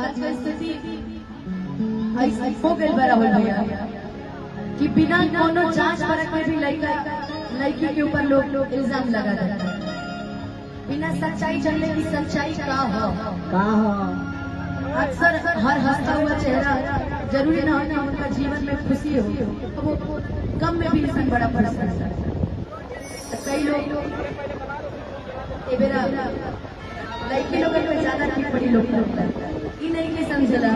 आज के स्थिति ऐसे हो गई बड़ा हो गया कि बिना कोनो जांच परख के भी लड़की के ऊपर लोग इल्जाम लगा देते हैं बिना सच्चाई जानने की सच्चाई का हो। अक्सर हर हंसता हुआ चेहरा जरूरी ना हो कि उनका जीवन में खुशी हो, तो वो कम में भी इंसान बड़ा फर्क पड़ता है। कई लोग लड़की लोग में ज्यादा ठीक बड़ी लोग ये नहीं के समझला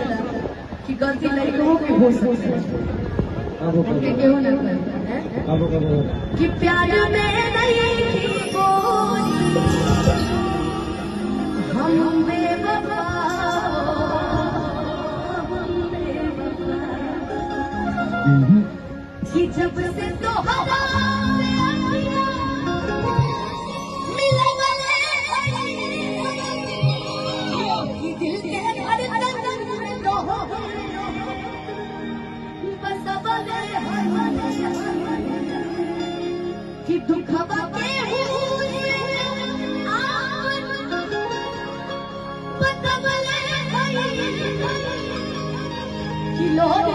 कि गलती लड़कों की हो सकती है क्यों ना कि प्यार में नहीं थी गोरी हम बेवफा कि जब से तो कि दुख कि लोग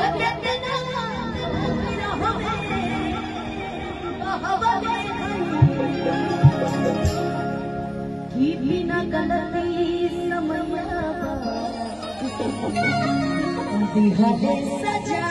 कि बिना गलती समझ सजा